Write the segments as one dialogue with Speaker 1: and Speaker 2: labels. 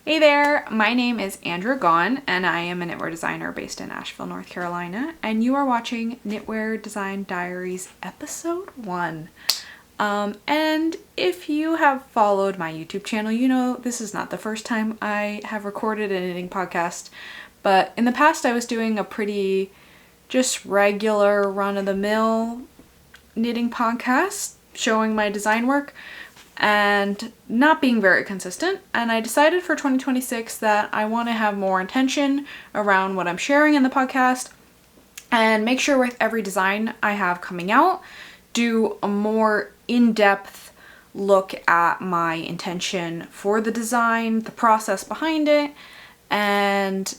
Speaker 1: Hey there, my name is Andrea Gaughan and I am a knitwear designer based in Asheville, North Carolina, and you are watching Knitwear Design Diaries episode 1. And if you have followed my YouTube channel, you know this is not the first time I have recorded a knitting podcast, but in the past I was doing a pretty just regular run-of-the-mill knitting podcast showing my design work and not being very consistent, and I decided for 2026 that I want to have more intention around what I'm sharing in the podcast and make sure with every design I have coming out, do a more in-depth look at my intention for the design, the process behind it, and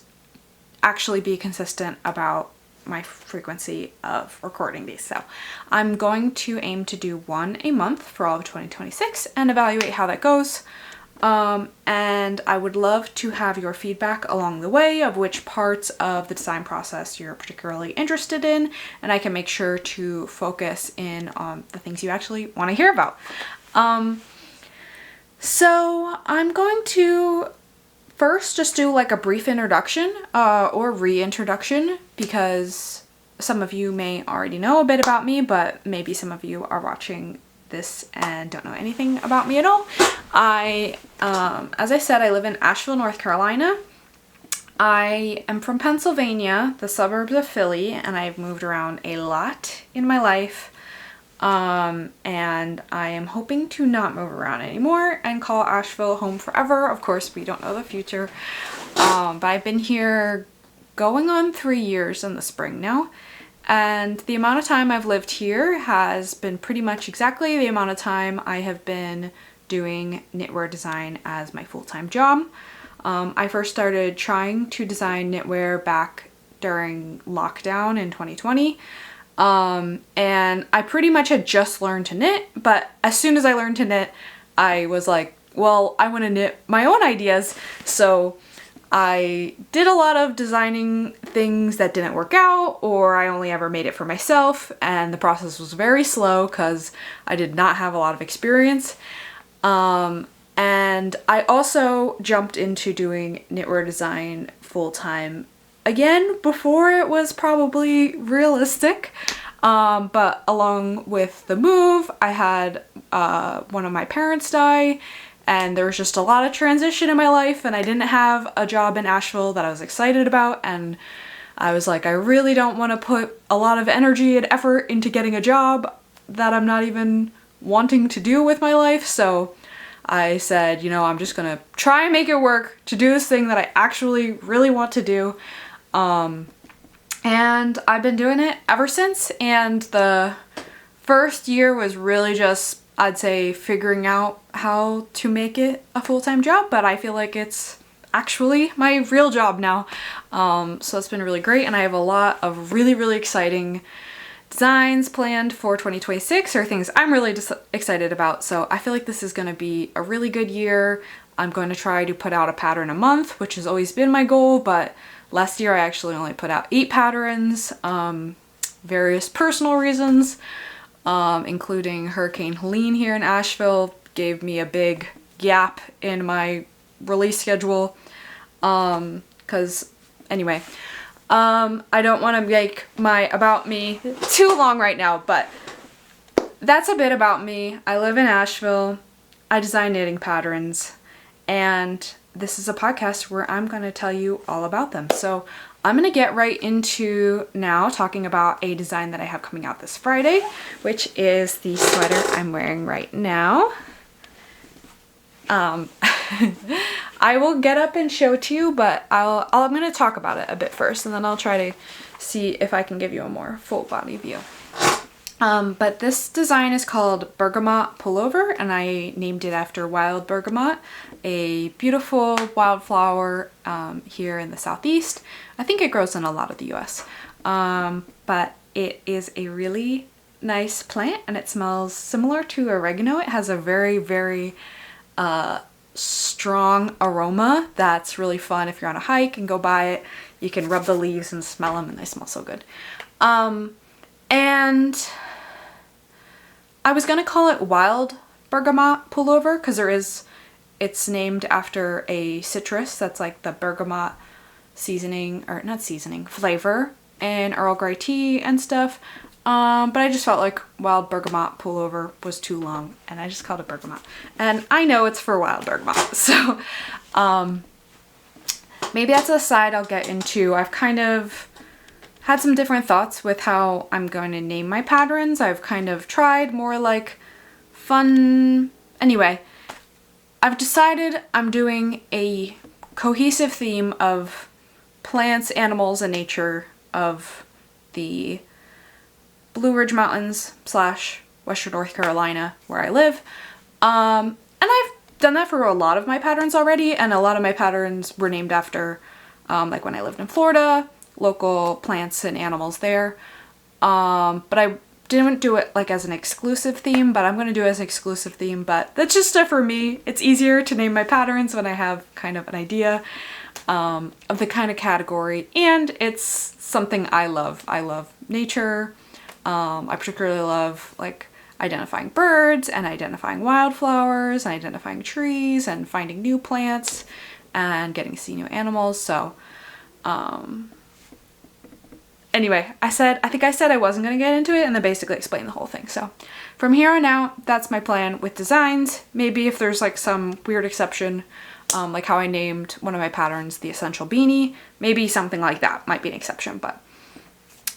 Speaker 1: actually be consistent about my frequency of recording these. So I'm going to aim to do one a month for all of 2026 and evaluate how that goes. And I would love to have your feedback along the way of which parts of the design process you're particularly interested in, and I can make sure to focus in on the things you actually want to hear about. So I'm going to first just do like a brief introduction or reintroduction, because some of you may already know a bit about me, but maybe some of you are watching this and don't know anything about me at all. As I said, I live in Asheville, North Carolina. I am from Pennsylvania, the suburbs of Philly, and I've moved around a lot in my life. And I am hoping to not move around anymore and call Asheville home forever. Of course, we don't know the future. But I've been here going on 3 years in the spring now. And the amount of time I've lived here has been pretty much exactly the amount of time I have been doing knitwear design as my full-time job. I first started trying to design knitwear back during lockdown in 2020. And I pretty much had just learned to knit, but as soon as I learned to knit, I was like, well, I want to knit my own ideas. So I did a lot of designing things that didn't work out, or I only ever made it for myself, and the process was very slow because I did not have a lot of experience. And I also jumped into doing knitwear design full-time again before it was probably realistic, but along with the move I had one of my parents die, and there was just a lot of transition in my life, and I didn't have a job in Asheville that I was excited about, and I was like, I really don't want to put a lot of energy and effort into getting a job that I'm not even wanting to do with my life. So I said, you know, I'm just gonna try and make it work to do this thing that I actually really want to do. And I've been doing it ever since, and the first year was really just, I'd say, figuring out how to make it a full-time job, but I feel like it's actually my real job now. So it's been really great, and I have a lot of really, really exciting designs planned for 2026, or things I'm really just excited about. So I feel like this is going to be a really good year. I'm going to try to put out a pattern a month, which has always been my goal, but last year I actually only put out 8 patterns, various personal reasons, including Hurricane Helene here in Asheville gave me a big gap in my release schedule. Cause anyway, I don't want to make my about me too long right now, but that's a bit about me. I live in Asheville. I design knitting patterns, and this is a podcast where I'm going to tell you all about them. So I'm going to get right into now talking about a design that I have coming out this Friday, which is the sweater I'm wearing right now. I will get up and show it to you, but I'm going to talk about it a bit first, and then I'll try to see if I can give you a more full body view. But this design is called Bergamot Pullover, and I named it after wild bergamot, a beautiful wildflower here in the southeast. I think it grows in a lot of the US. But it is a really nice plant, and it smells similar to oregano. It has a very, very strong aroma that's really fun if you're on a hike and go by it. You can rub the leaves and smell them, and they smell so good. And I was gonna call it Wild Bergamot Pullover because there is It's named after a citrus that's like the bergamot seasoning, or not seasoning, flavor and Earl Grey tea and stuff. But I just felt like Wild Bergamot Pullover was too long, and I just called it Bergamot. And I know it's for Wild Bergamot, so maybe that's a side I'll get into. I've kind of had some different thoughts with how I'm going to name my patterns. I've kind of tried more like fun. Anyway, I've decided I'm doing a cohesive theme of plants, animals, and nature of the Blue Ridge Mountains / Western North Carolina, where I live. And I've done that for a lot of my patterns already, and a lot of my patterns were named after, like when I lived in Florida, local plants and animals there. But I didn't do it like as an exclusive theme, but I'm going to do it as an exclusive theme, but that's just stuff for me. It's easier to name my patterns when I have kind of an idea of the kind of category, and it's something I love. I love nature. I particularly love like identifying birds and identifying wildflowers and identifying trees and finding new plants and getting to see new animals. So anyway, I think I said I wasn't going to get into it, and then basically explain the whole thing. So from here on out, that's my plan with designs. Maybe if there's like some weird exception, like how I named one of my patterns the Essential Beanie, maybe something like that might be an exception, but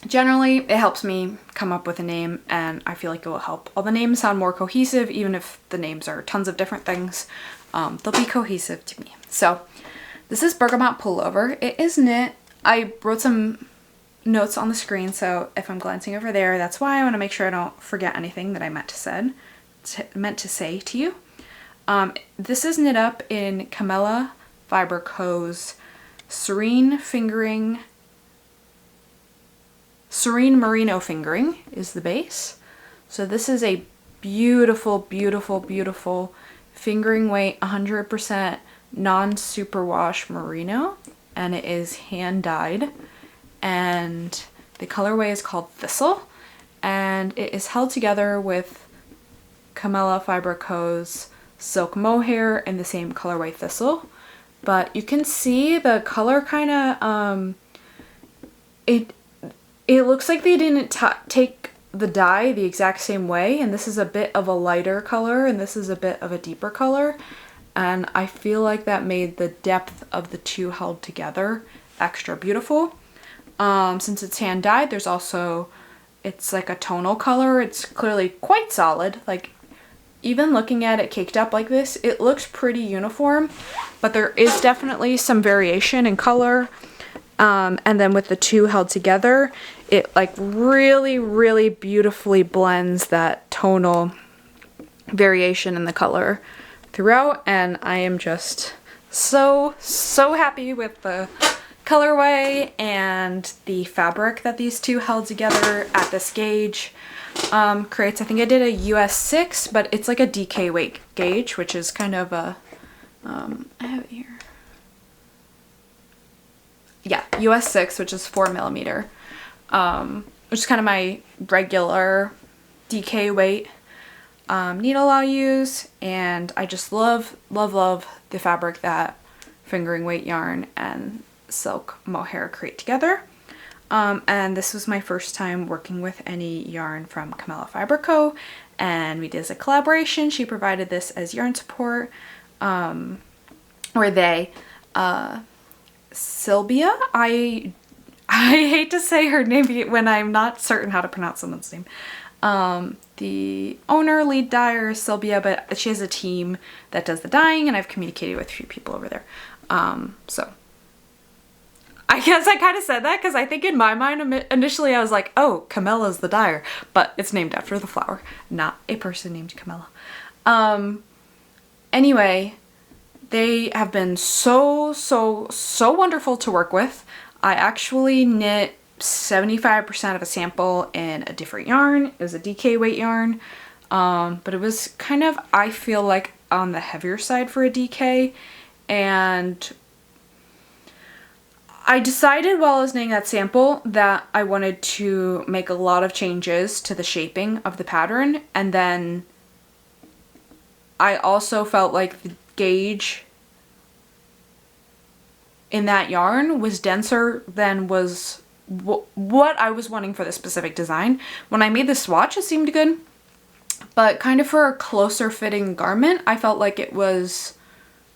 Speaker 1: generally it helps me come up with a name, and I feel like it will help all the names sound more cohesive. Even if the names are tons of different things, they'll be cohesive to me. So this is Bergamot Pullover. It is knit. I wrote some notes on the screen, so if I'm glancing over there, that's why. I want to make sure I don't forget anything that I meant to say to you. This is knit up in Camella Fiber Co.'s Serene Merino fingering is the base. So this is a beautiful, beautiful, beautiful fingering weight, 100% non-superwash merino, and it is hand dyed. And the colorway is called Thistle, and it is held together with Camella Fiber Co.'s Silk Mohair in the same colorway Thistle. But you can see the color kind of, it looks like they didn't take the dye the exact same way, and this is a bit of a lighter color and this is a bit of a deeper color, and I feel like that made the depth of the two held together extra beautiful. Since it's hand dyed, there's also, it's like a tonal color. It's clearly quite solid. Like, even looking at it caked up like this, it looks pretty uniform, but there is definitely some variation in color. And then with the two held together, it like really, really beautifully blends that tonal variation in the color throughout. And I am just so happy with the colorway and the fabric that these two held together at this gauge creates. I think I did a US 6, but it's like a DK weight gauge, which is kind of a I have it here. Yeah, US 6, which is 4mm, which is kind of my regular DK weight needle I'll use, and I just love the fabric that fingering weight yarn and silk mohair create together. And this was my first time working with any yarn from Camella Fiber Co., and we did as a collaboration. She provided this as yarn support, or they, Sylvia, I hate to say her name when I'm not certain how to pronounce someone's name. The owner, lead dyer, is Sylvia, but she has a team that does the dyeing, and I've communicated with a few people over there. So I guess I kind of said that because I think in my mind initially I was like, oh, Camella's the dyer, but it's named after the flower, not a person named Camella. Anyway, they have been so wonderful to work with. I actually knit 75% of a sample in a different yarn. It was a DK weight yarn, but it was kind of, I feel like, on the heavier side for a DK, and I decided while I was knitting that sample that I wanted to make a lot of changes to the shaping of the pattern, and then I also felt like gauge in that yarn was denser than was what I was wanting for this specific design. When I made the swatch, it seemed good, but kind of for a closer fitting garment, I felt like it was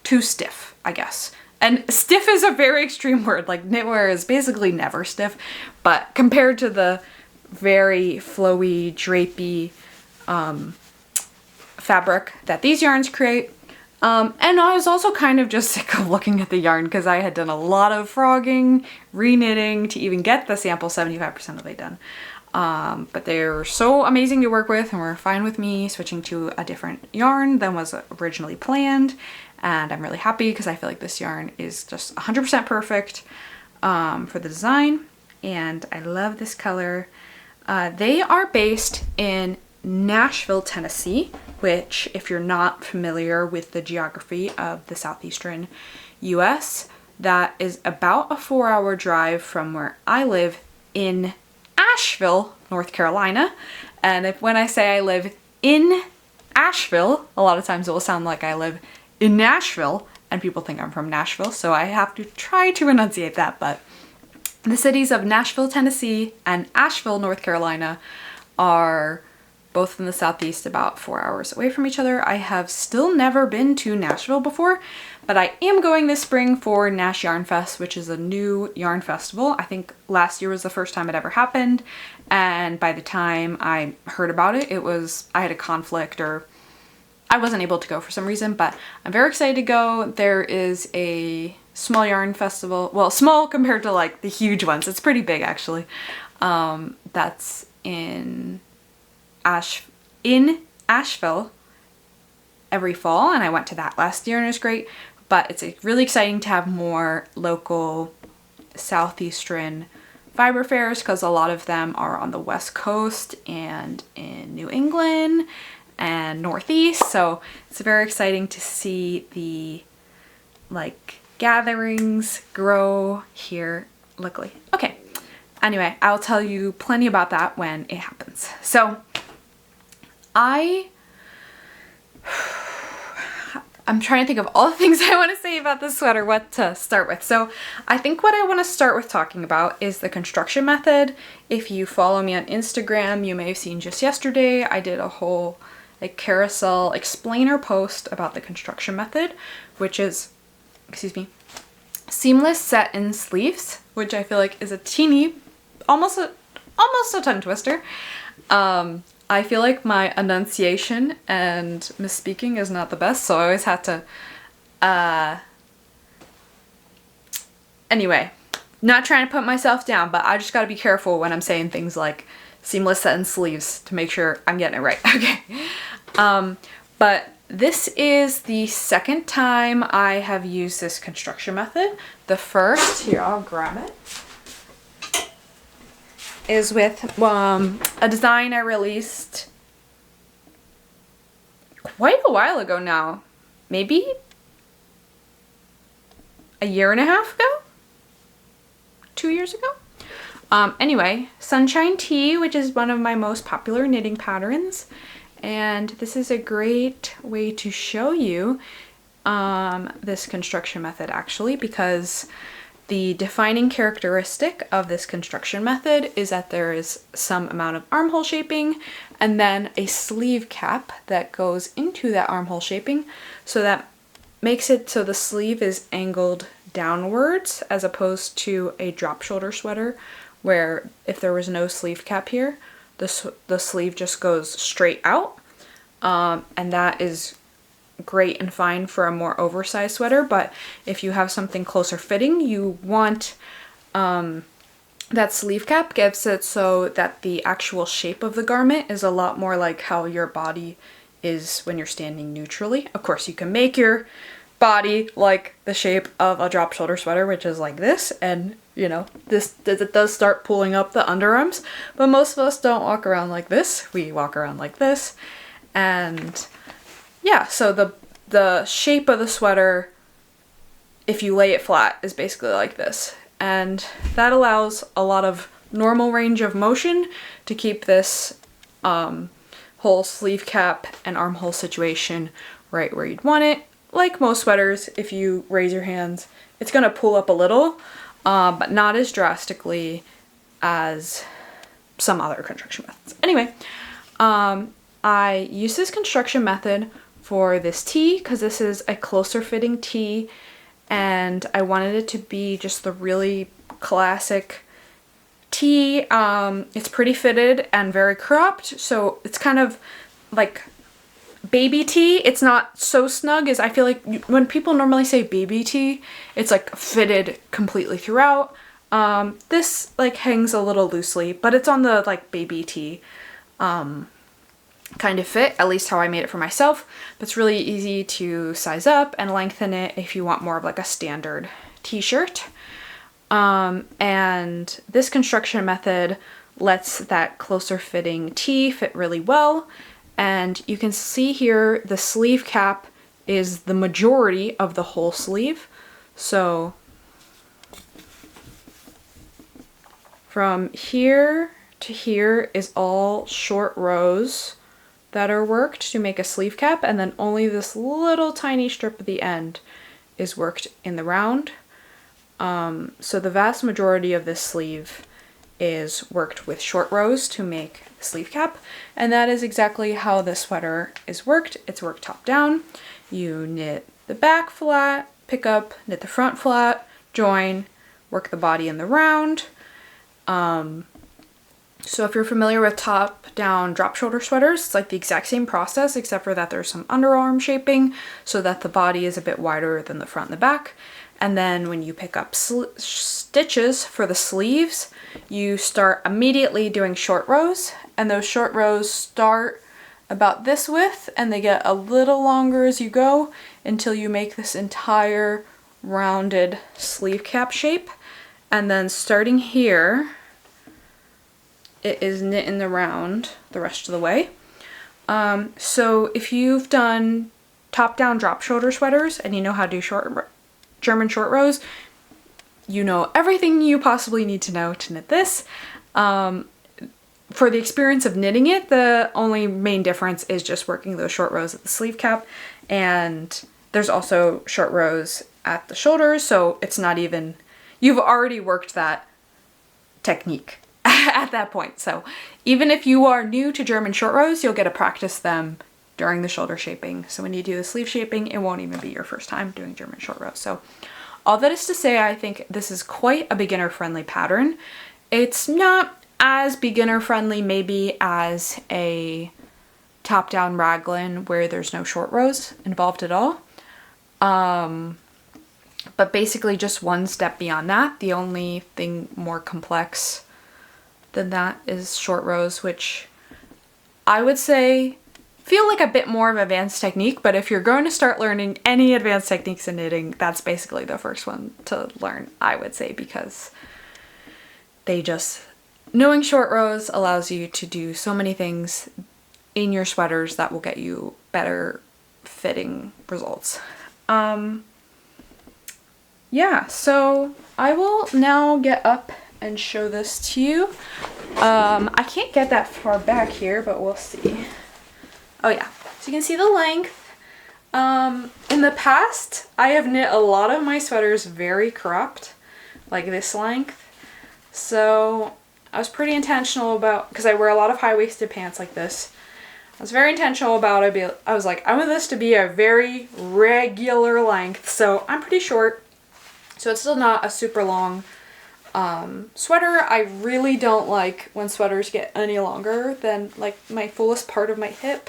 Speaker 1: too stiff, I guess. And stiff is a very extreme word. Like, knitwear is basically never stiff, but compared to the very flowy, drapey fabric that these yarns create. And I was also kind of just sick of looking at the yarn because I had done a lot of frogging, re-knitting to even get the sample 75% of it done. But they're so amazing to work with and were fine with me switching to a different yarn than was originally planned. And I'm really happy because I feel like this yarn is just 100% perfect for the design. And I love this color. They are based in Nashville, Tennessee, which, if you're not familiar with the geography of the southeastern US, that is about a 4-hour drive from where I live in Asheville, North Carolina. And when I say I live in Asheville, a lot of times it will sound like I live in Nashville, and people think I'm from Nashville, so I have to try to enunciate that. But the cities of Nashville, Tennessee and Asheville, North Carolina are both in the southeast, about 4 hours away from each other. I have still never been to Nashville before, but I am going this spring for Nash Yarn Fest, which is a new yarn festival. I think last year was the first time it ever happened, and by the time I heard about it, I had a conflict, or I wasn't able to go for some reason, but I'm very excited to go. There is a small yarn festival, well, small compared to like the huge ones. It's pretty big actually. That's in Asheville every fall, and I went to that last year and it was great. But it's really exciting to have more local southeastern fiber fairs because a lot of them are on the West Coast and in New England and Northeast. So it's very exciting to see the gatherings grow here locally. Okay, anyway, I'll tell you plenty about that when it happens. So I'm trying to think of all the things I want to say about this sweater, what to start with. So I think what I want to start with talking about is the construction method. If you follow me on Instagram, you may have seen just yesterday I did a whole carousel explainer post about the construction method, which is, seamless set-in sleeves, which I feel like is a teeny, almost a tongue twister. I feel like my enunciation and misspeaking is not the best, so I always had to, anyway, not trying to put myself down, but I just gotta be careful when I'm saying things like seamless set-in sleeves to make sure I'm getting it right. Okay. But this is the second time I have used this construction method. The first, here, I'll grab it, is with a design I released quite a while ago now. Maybe a year and a half ago? 2 years ago? Anyway, Sunshine Tee, which is one of my most popular knitting patterns. And this is a great way to show you this construction method actually, because the defining characteristic of this construction method is that there is some amount of armhole shaping and then a sleeve cap that goes into that armhole shaping, so that makes it so the sleeve is angled downwards as opposed to a drop shoulder sweater where if there was no sleeve cap here, the sleeve just goes straight out, and that is great and fine for a more oversized sweater. But if you have something closer fitting, you want that sleeve cap gives it so that the actual shape of the garment is a lot more like how your body is when you're standing neutrally. Of course, you can make your body like the shape of a drop shoulder sweater, which is like this, and you know, it does start pulling up the underarms, but most of us don't walk around like this. We walk around like this. And yeah, so the shape of the sweater, if you lay it flat, is basically like this. And that allows a lot of normal range of motion to keep this whole sleeve cap and armhole situation right where you'd want it. like most sweaters, if you raise your hands, it's gonna pull up a little, but not as drastically as some other construction methods. Anyway, I use this construction method for this tee because this is a closer fitting tee, and I wanted it to be just the really classic tee. It's pretty fitted and very cropped, so it's kind of like baby tee. It's not so snug as I feel like when people normally say baby tee, it's like fitted completely throughout. This like hangs a little loosely, but it's on the like baby tee kind of fit, at least how I made it for myself. But it's really easy to size up and lengthen it if you want more of like a standard t-shirt. And this construction method lets that closer fitting tee fit really well. And you can see here the sleeve cap is the majority of the whole sleeve. So from here to here is all short rows that are worked to make a sleeve cap, and then only this little tiny strip at the end is worked in the round. So the vast majority of this sleeve is worked with short rows to make the sleeve cap, and that is exactly how this sweater is worked. It's worked top down. You knit the back flat, pick up, knit the front flat, join, work the body in the round. So if you're familiar with top-down drop shoulder sweaters, it's like the exact same process, except for that there's some underarm shaping so that the body is a bit wider than the front and the back. And then when you pick up stitches for the sleeves, you start immediately doing short rows, and those short rows start about this width and they get a little longer as you go until you make this entire rounded sleeve cap shape. And then starting here, it is knit in the round the rest of the way. So if you've done top-down drop shoulder sweaters and you know how to do German short rows, you know everything you possibly need to know to knit this. For the experience of knitting it, the only main difference is just working those short rows at the sleeve cap, and there's also short rows at the shoulders, so it's not even, you've already worked that technique at that point. So even if you are new to German short rows, you'll get to practice them during the shoulder shaping. So when you do the sleeve shaping, it won't even be your first time doing German short rows. So all that is to say, I think this is quite a beginner friendly pattern. It's not as beginner friendly maybe as a top-down raglan where there's no short rows involved at all. But basically just one step beyond that. The only thing more complex than that is short rows, which I would say feel like a bit more of advanced technique, but if you're going to start learning any advanced techniques in knitting, that's basically the first one to learn, I would say, because knowing short rows allows you to do so many things in your sweaters that will get you better fitting results. Yeah, so I will now get up and show this to you. I can't get that far back here, but we'll see. Oh yeah, so you can see the length. In the past, I have knit a lot of my sweaters very cropped, like this length. So I was pretty intentional about, because I wear a lot of high-waisted pants like this. I was very intentional about it. I was like, I want this to be a very regular length. So I'm pretty short, so it's still not a super long sweater. I really don't like when sweaters get any longer than like my fullest part of my hip.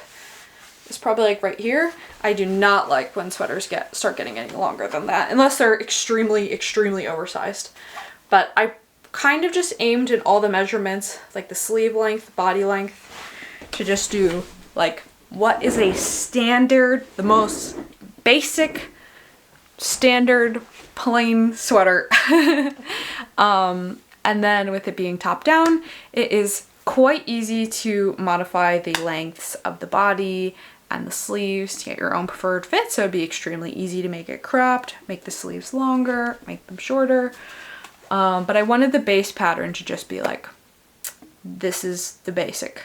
Speaker 1: It's probably like right here. I do not like when sweaters start getting any longer than that, unless they're extremely, extremely oversized. But I kind of just aimed in all the measurements, like the sleeve length, body length, to just do like what is a standard, the most basic, standard, plain sweater. And then with it being top down, it is quite easy to modify the lengths of the body and the sleeves to get your own preferred fit. So it'd be extremely easy to make it cropped, make the sleeves longer, make them shorter. But I wanted the base pattern to just be like, this is the basic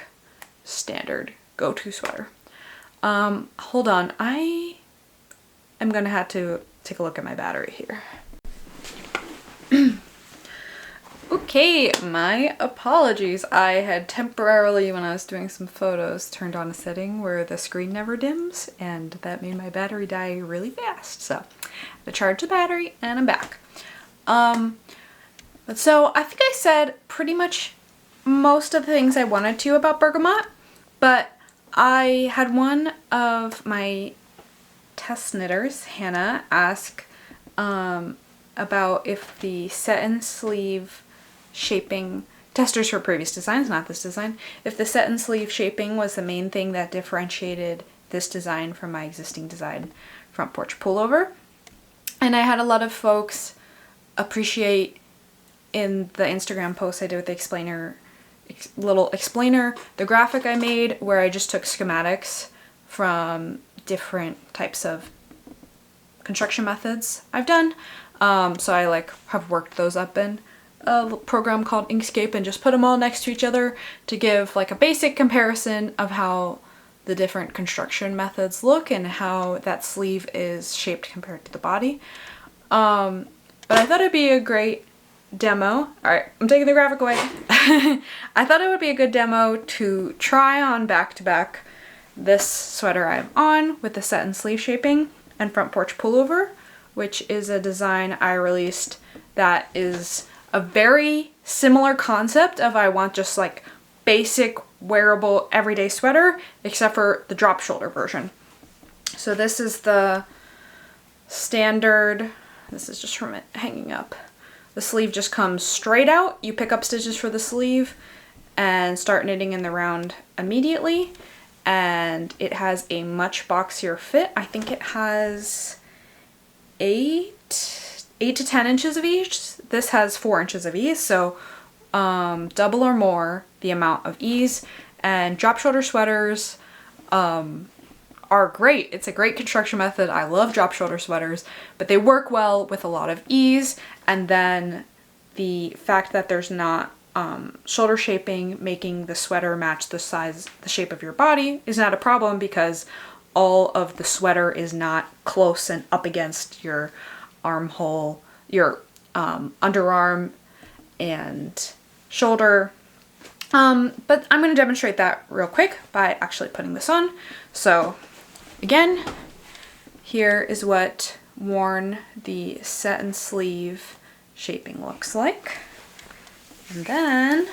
Speaker 1: standard go-to sweater. Hold on, I am gonna have to take a look at my battery here. Okay, my apologies. I had temporarily, when I was doing some photos, turned on a setting where the screen never dims, and that made my battery die really fast. So I charged the battery and I'm back. But so I think I said pretty much most of the things I wanted to about Bergamot, but I had one of my test knitters, Hannah, ask about if the set and sleeve shaping, testers for previous designs, not this design, if the set and sleeve shaping was the main thing that differentiated this design from my existing design, Front Porch Pullover. And I had a lot of folks appreciate in the Instagram post I did with the little explainer, the graphic I made where I just took schematics from different types of construction methods I've done. So I have worked those up in a program called Inkscape and just put them all next to each other to give like a basic comparison of how the different construction methods look and how that sleeve is shaped compared to the body. But I thought it'd be a great demo. Alright, I'm taking the graphic away. I thought it would be a good demo to try on back to back this sweater I'm on with the set and sleeve shaping and Front Porch Pullover, which is a design I released that is a very similar concept of I want just like basic wearable everyday sweater except for the drop shoulder version. So this is the standard, this is just from it hanging up. The sleeve just comes straight out. You pick up stitches for the sleeve and start knitting in the round immediately. And it has a much boxier fit. I think it has 8 to 10 inches of ease. This has 4 inches of ease, so double or more the amount of ease. And drop shoulder sweaters are great. It's a great construction method. I love drop shoulder sweaters, but they work well with a lot of ease. And then the fact that there's not shoulder shaping making the sweater match the size, the shape of your body is not a problem because all of the sweater is not close and up against your armhole, your underarm and shoulder. But I'm going to demonstrate that real quick by actually putting this on. So again, here is what worn the set and sleeve shaping looks like. And then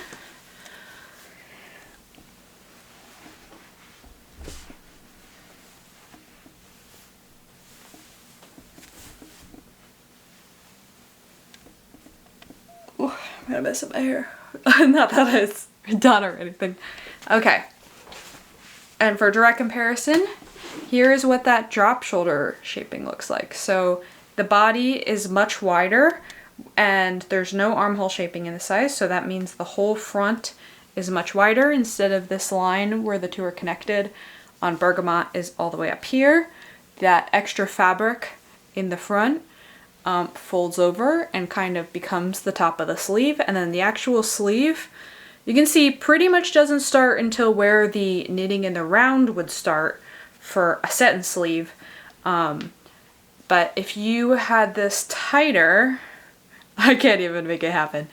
Speaker 1: ooh, I'm gonna mess up my hair. Not that it's done or anything. Okay. And for direct comparison, here is what that drop shoulder shaping looks like. So the body is much wider and there's no armhole shaping in the size, so that means the whole front is much wider instead of this line where the two are connected on Bergamot is all the way up here. That extra fabric in the front folds over and kind of becomes the top of the sleeve, and then the actual sleeve, you can see pretty much doesn't start until where the knitting in the round would start for a set and sleeve. But if you had this tighter, I can't even make it happen.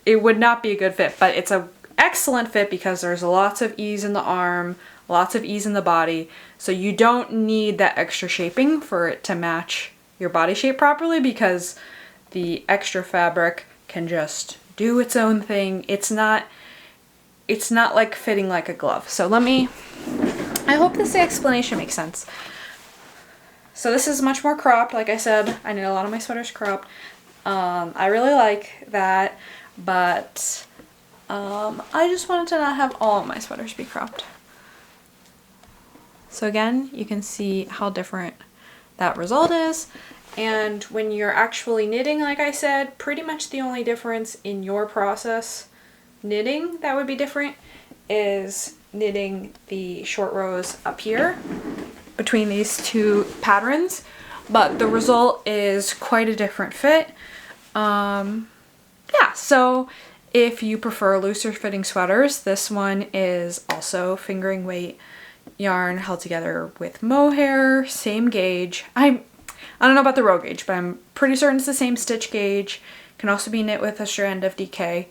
Speaker 1: It would not be a good fit, but it's an excellent fit because there's lots of ease in the arm, lots of ease in the body. So you don't need that extra shaping for it to match your body shape properly because the extra fabric can just do its own thing. It's not like fitting like a glove. So I hope this explanation makes sense. So this is much more cropped. Like I said, I knit a lot of my sweaters cropped. I really like that, but I just wanted to not have all of my sweaters be cropped. So again, you can see how different that result is. And when you're actually knitting, like I said, pretty much the only difference in your process knitting that would be different is knitting the short rows up here between these two patterns, but the result is quite a different fit. Yeah, so if you prefer looser fitting sweaters, this one is also fingering weight yarn held together with mohair, same gauge. I don't know about the row gauge, but I'm pretty certain it's the same stitch gauge. Can also be knit with a strand of DK.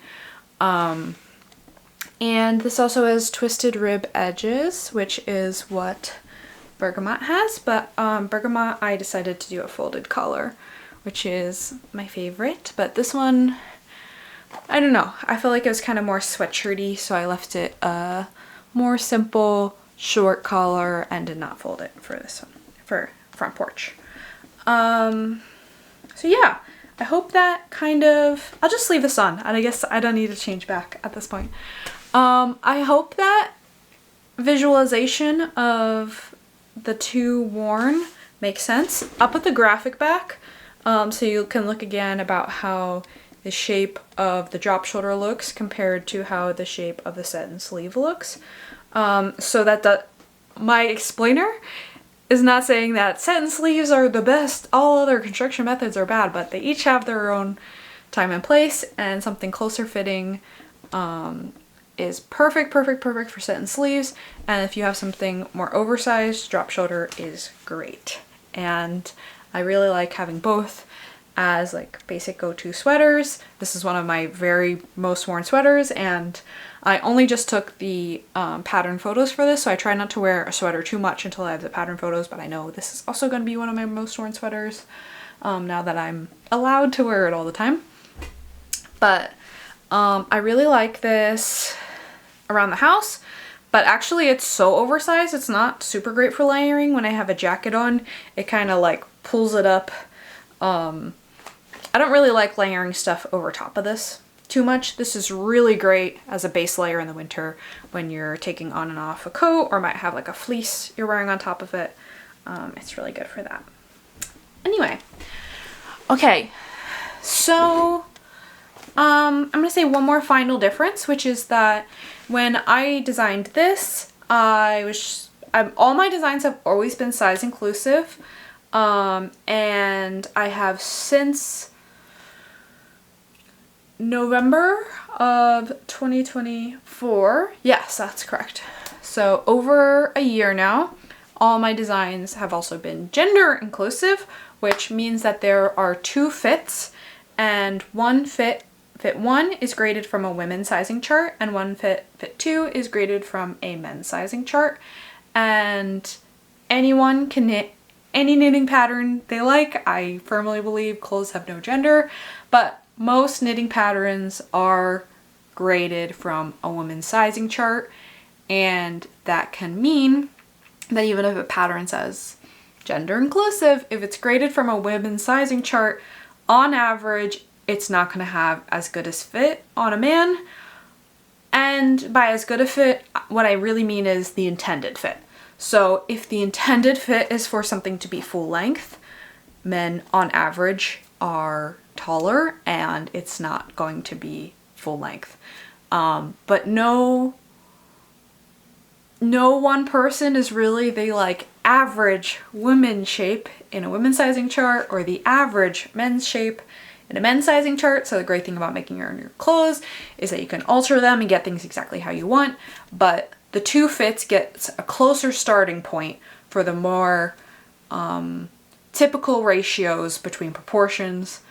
Speaker 1: And this also has twisted rib edges, which is what Bergamot has, but Bergamot I decided to do a folded collar, which is my favorite. But this one, I don't know, I feel like it was kind of more sweatshirty, so I left it a more simple short collar and did not fold it for this one, for front porch. So yeah, I hope that kind of, I'll just leave this on, and I guess I don't need to change back at this point. I hope that visualization of the two worn makes sense. I'll put the graphic back so you can look again about how the shape of the drop shoulder looks compared to how the shape of the set and sleeve looks. So that my explainer is not saying that set and sleeves are the best, all other construction methods are bad, but they each have their own time and place, and something closer fitting is perfect for set and sleeves, and if you have something more oversized, drop shoulder is great. And I really like having both as like basic go-to sweaters. This is one of my very most worn sweaters, and I only just took the pattern photos for this, so I try not to wear a sweater too much until I have the pattern photos, but I know this is also going to be one of my most worn sweaters now that I'm allowed to wear it all the time. But I really like this around the house, but actually it's so oversized it's not super great for layering. When I have a jacket on, it kind of like pulls it up. I don't really like layering stuff over top of this too much. This is really great as a base layer in the winter when you're taking on and off a coat or might have like a fleece you're wearing on top of it. It's really good for that. Anyway, okay, so I'm gonna say one more final difference, which is that when I designed this, all my designs have always been size inclusive, and I have since November of 2024, yes, that's correct. So over a year now, all my designs have also been gender inclusive, which means that there are 2 fits, and fit 1 is graded from a women's sizing chart, and fit 2 is graded from a men's sizing chart. And anyone can knit any knitting pattern they like. I firmly believe clothes have no gender, but most knitting patterns are graded from a women's sizing chart, and that can mean that even if a pattern says gender inclusive, if it's graded from a women's sizing chart, on average, it's not going to have as good a fit on a man. And by as good a fit, what I really mean is the intended fit. So if the intended fit is for something to be full length, men on average are taller and it's not going to be full length. But no one person is really the like average women's shape in a women's sizing chart or the average men's shape in a men's sizing chart. So the great thing about making your own clothes is that you can alter them and get things exactly how you want, but the 2 fits gets a closer starting point for the more typical ratios between proportions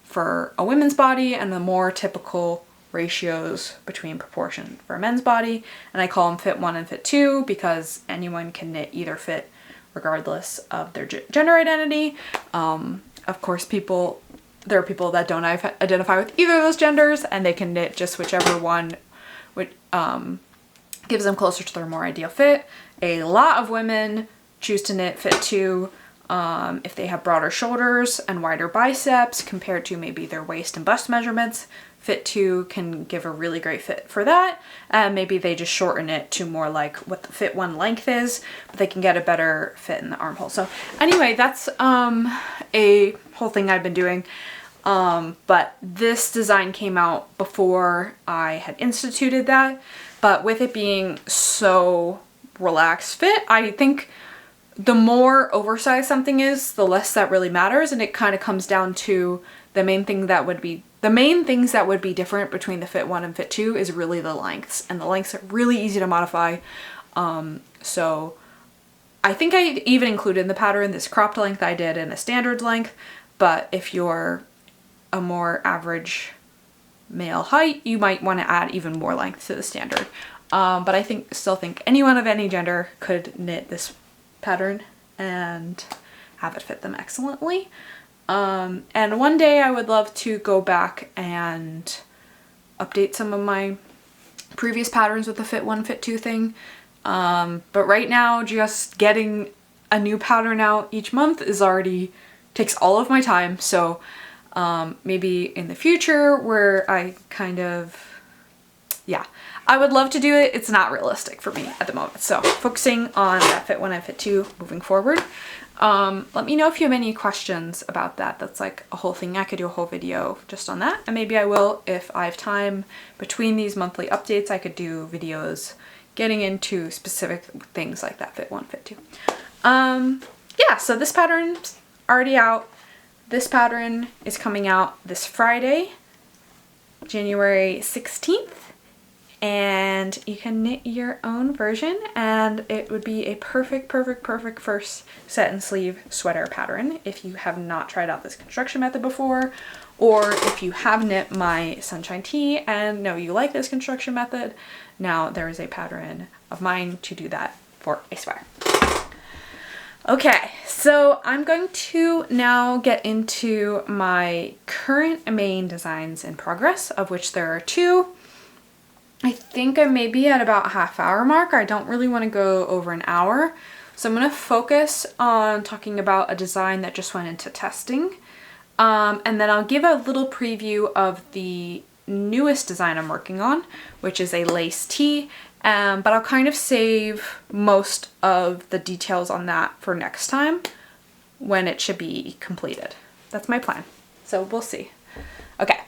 Speaker 1: for a women's body and the more typical ratios between proportion for a men's body. And I call them fit 1 and fit 2 because anyone can knit either fit regardless of their gender identity. Of course, there are people that don't identify with either of those genders, and they can knit just whichever one which gives them closer to their more ideal fit. A lot of women choose to knit fit 2 if they have broader shoulders and wider biceps compared to maybe their waist and bust measurements. Fit 2 can give a really great fit for that, and maybe they just shorten it to more like what the fit 1 length is, but they can get a better fit in the armhole. So anyway, that's a whole thing I've been doing, but this design came out before I had instituted that. But with it being so relaxed fit, I think the more oversized something is, the less that really matters, and it kind of comes down to the main things that would be different between the fit 1 and fit 2 is really the lengths, and the lengths are really easy to modify. So I think I even included in the pattern this cropped length I did in a standard length, but if you're a more average male height, you might want to add even more length to the standard. But I still think anyone of any gender could knit this pattern and have it fit them excellently. And one day I would love to go back and update some of my previous patterns with the fit 1, fit 2 thing. But right now, just getting a new pattern out each month takes all of my time. So maybe in the future where I I would love to do it. It's not realistic for me at the moment. So focusing on that fit 1 and fit 2 moving forward. Let me know if you have any questions about that. That's like a whole thing. I could do a whole video just on that. And maybe I will, if I have time between these monthly updates, I could do videos getting into specific things like that fit 1, fit 2. Yeah, so this pattern's already out. This pattern is coming out this Friday, January 16th. And you can knit your own version, and it would be a perfect first set and sleeve sweater pattern if you have not tried out this construction method before, or if you have knit my Sunshine Tee and know you like this construction method. Now there is a pattern of mine to do that for a sweater. Okay, so I'm going to now get into my current main designs in progress, of which there are 2. I think I may be at about half-hour mark. I don't really want to go over an hour. So I'm going to focus on talking about a design that just went into testing. And then I'll give a little preview of the newest design I'm working on, which is a lace tee. But I'll kind of save most of the details on that for next time when it should be completed. That's my plan. So we'll see. Okay.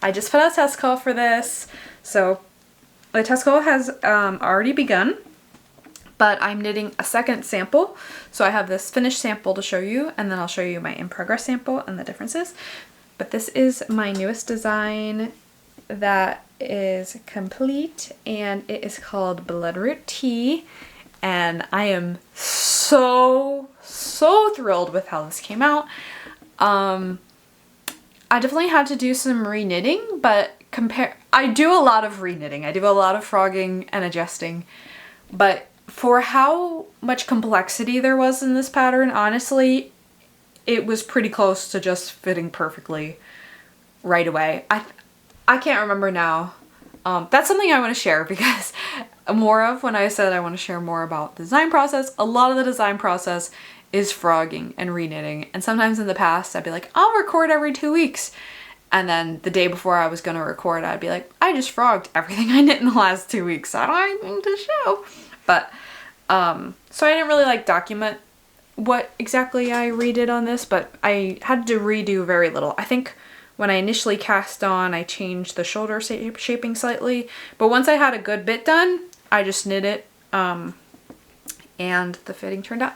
Speaker 1: I just put out a test call for this, so the test call has already begun, but I'm knitting a second sample. So I have this finished sample to show you, and then I'll show you my in progress sample and the differences. But this is my newest design that is complete, and it is called Bloodroot Tee, and I am so thrilled with how this came out. I definitely had to do some re-knitting, but I do a lot of re-knitting. I do a lot of frogging and adjusting, but for how much complexity there was in this pattern, honestly, it was pretty close to just fitting perfectly right away. I can't remember now. That's something I want to share, because more of when I said I want to share more about the design process, a lot of the design process is frogging and re-knitting. And sometimes in the past I'd be like, I'll record every 2 weeks. And then the day before I was going to record, I'd be like, I just frogged everything I knit in the last 2 weeks. I don't have anything to show. But, so I didn't really like document what exactly I redid on this, but I had to redo very little. I think when I initially cast on, I changed the shoulder shaping slightly. But once I had a good bit done, I just knit it. And the fitting turned out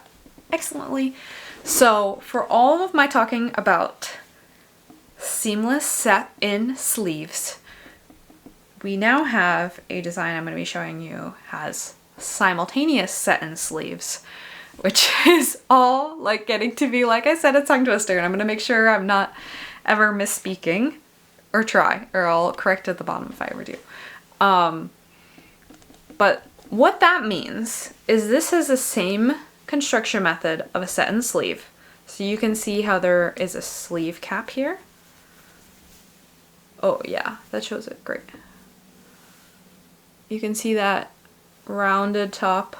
Speaker 1: excellently. So for all of my talking about seamless set-in sleeves, we now have a design I'm going to be showing you has simultaneous set-in sleeves, which is all like getting to be, like I said, a tongue twister, and I'm going to make sure I'm not ever misspeaking, or try, or I'll correct at the bottom if I ever do. But what that means is this is the same construction method of a set-in sleeve. So you can see how there is a sleeve cap here. Oh yeah, that shows it great. You can see that rounded top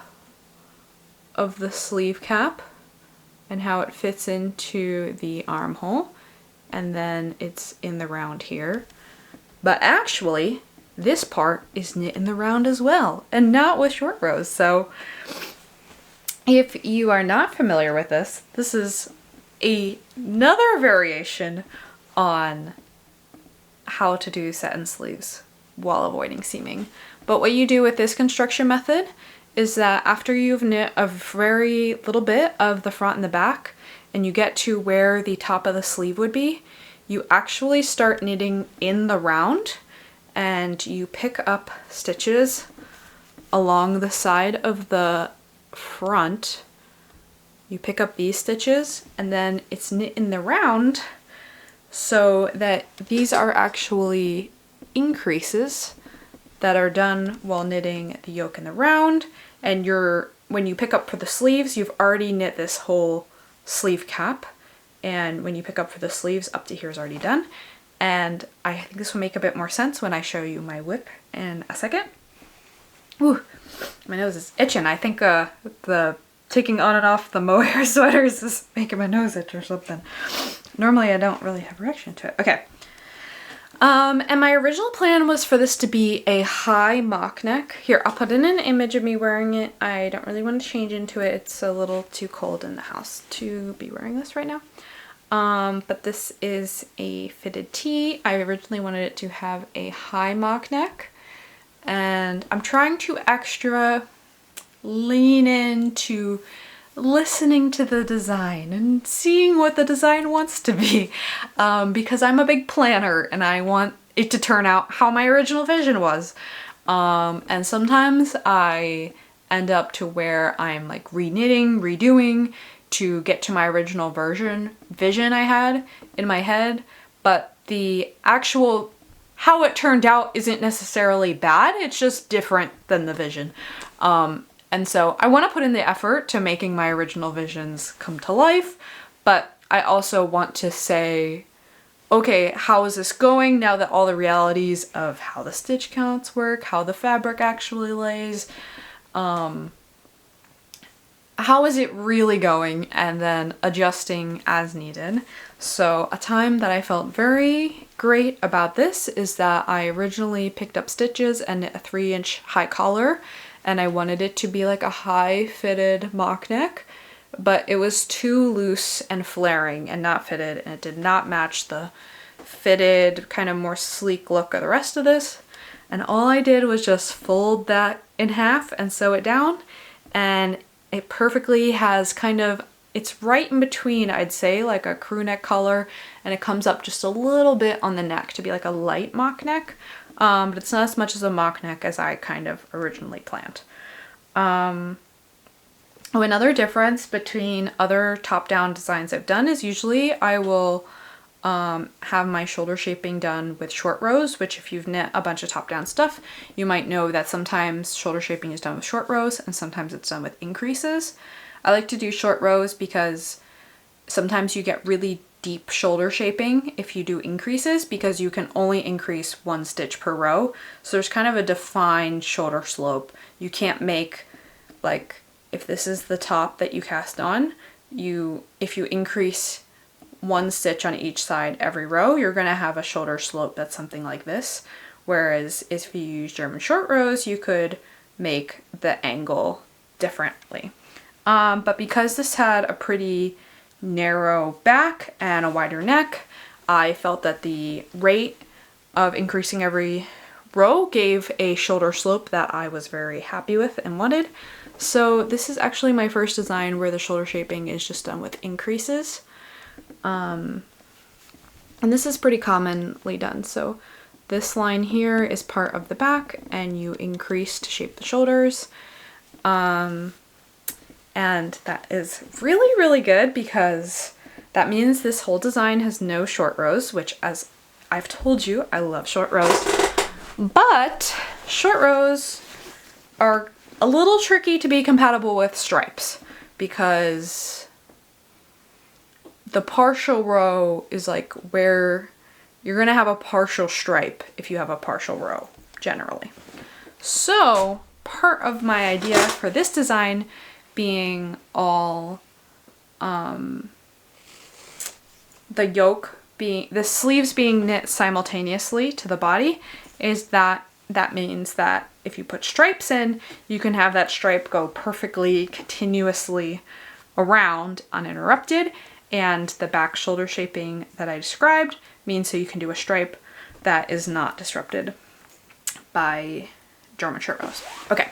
Speaker 1: of the sleeve cap and how it fits into the armhole, and then it's in the round here. But actually, this part is knit in the round as well, and not with short rows. So if you are not familiar with this, this is another variation on how to do set-in sleeves while avoiding seaming. But what you do with this construction method is that after you've knit a very little bit of the front and the back, and you get to where the top of the sleeve would be, you actually start knitting in the round, and you pick up stitches along the side of the front, you pick up these stitches and then it's knit in the round so that these are actually increases that are done while knitting the yoke in the round. And when you pick up for the sleeves, you've already knit this whole sleeve cap. And when you pick up for the sleeves, up to here is already done. And I think this will make a bit more sense when I show you my whip in a second. Ooh, my nose is itching. I think the taking on and off the mohair sweaters is making my nose itch or something. Normally I don't really have a reaction to it. Okay. And my original plan was for this to be a high mock neck. Here, I'll put in an image of me wearing it. I don't really want to change into it. It's a little too cold in the house to be wearing this right now. But this is a fitted tee. I originally wanted it to have a high mock neck. And I'm trying to extra lean into listening to the design and seeing what the design wants to be, because I'm a big planner and I want it to turn out how my original vision was. And sometimes I end up to where I'm like re-knitting, redoing to get to my original vision I had in my head, but the actual how it turned out isn't necessarily bad, it's just different than the vision. And so I want to put in the effort to making my original visions come to life, but I also want to say, okay, how is this going now that all the realities of how the stitch counts work, how the fabric actually lays, how is it really going, and then adjusting as needed. So a time that I felt very great about this is that I originally picked up stitches and knit a 3-inch high collar, and I wanted it to be like a high fitted mock neck, but it was too loose and flaring and not fitted, and it did not match the fitted kind of more sleek look of the rest of this. And all I did was just fold that in half and sew it down, and it perfectly has kind of, it's right in between, I'd say, like a crew neck collar, and it comes up just a little bit on the neck to be like a light mock neck. But it's not as much as a mock neck as I kind of originally planned. Another difference between other top-down designs I've done is usually I will have my shoulder shaping done with short rows, which if you've knit a bunch of top-down stuff, you might know that sometimes shoulder shaping is done with short rows and sometimes it's done with increases. I like to do short rows because sometimes you get really deep shoulder shaping if you do increases, because you can only increase 1 stitch per row. So there's kind of a defined shoulder slope. You can't make, like, if this is the top that you cast on, if you increase 1 stitch on each side every row, you're going to have a shoulder slope that's something like this. Whereas if you use German short rows, you could make the angle differently. But because this had a pretty narrow back and a wider neck, I felt that the rate of increasing every row gave a shoulder slope that I was very happy with and wanted. So this is actually my first design where the shoulder shaping is just done with increases. And this is pretty commonly done. So this line here is part of the back and you increase to shape the shoulders. And that is really, really good because that means this whole design has no short rows, which, as I've told you, I love short rows. But short rows are a little tricky to be compatible with stripes because the partial row is like where you're going to have a partial stripe if you have a partial row, generally. So part of my idea for this design being all the sleeves being knit simultaneously to the body is that means that if you put stripes in, you can have that stripe go perfectly continuously around uninterrupted, and the back shoulder shaping that I described means so you can do a stripe that is not disrupted by German short rows. Okay,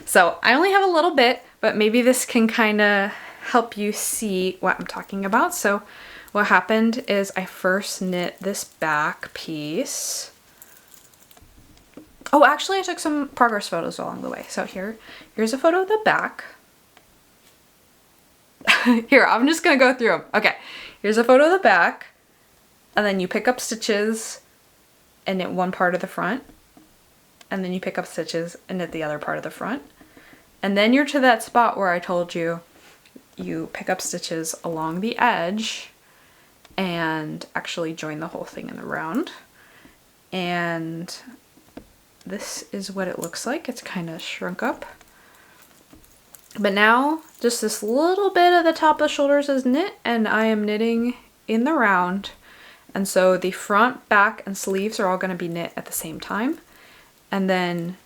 Speaker 1: so I only have a little bit, but maybe this can kind of help you see what I'm talking about. So what happened is I first knit this back piece Oh, actually I took some progress photos along the way. So here's a photo of the back. Here, I'm just gonna go through them. Okay, here's a photo of the back, and then you pick up stitches and knit one part of the front, and then you pick up stitches and knit the other part of the front. And then you're to that spot where I told you, you pick up stitches along the edge and actually join the whole thing in the round. And this is what it looks like. It's kind of shrunk up. But now just this little bit of the top of the shoulders is knit, and I am knitting in the round. And so the front, back, and sleeves are all going to be knit at the same time. And then,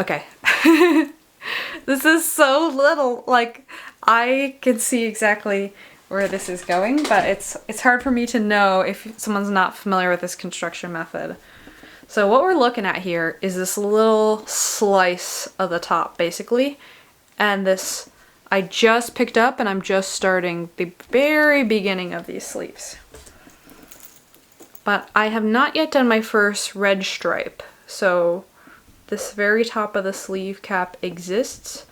Speaker 1: okay, this is so little, like I can see exactly where this is going, but it's hard for me to know if someone's not familiar with this construction method. So what we're looking at here is this little slice of the top, basically, and this I just picked up, and I'm just starting the very beginning of these sleeves. But I have not yet done my first red stripe, so this very top of the sleeve cap exists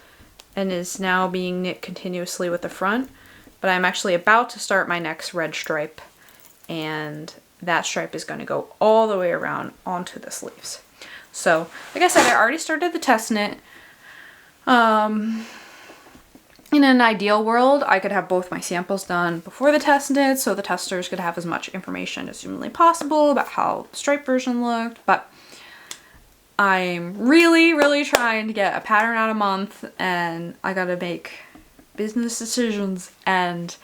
Speaker 1: and is now being knit continuously with the front, but I'm actually about to start my next red stripe, and that stripe is going to go all the way around onto the sleeves. So, like I said, I already started the test knit. In an ideal world, I could have both my samples done before the test knit, so the testers could have as much information as humanly possible about how the stripe version looked, but I'm really, really trying to get a pattern out a month, and I gotta make business decisions, and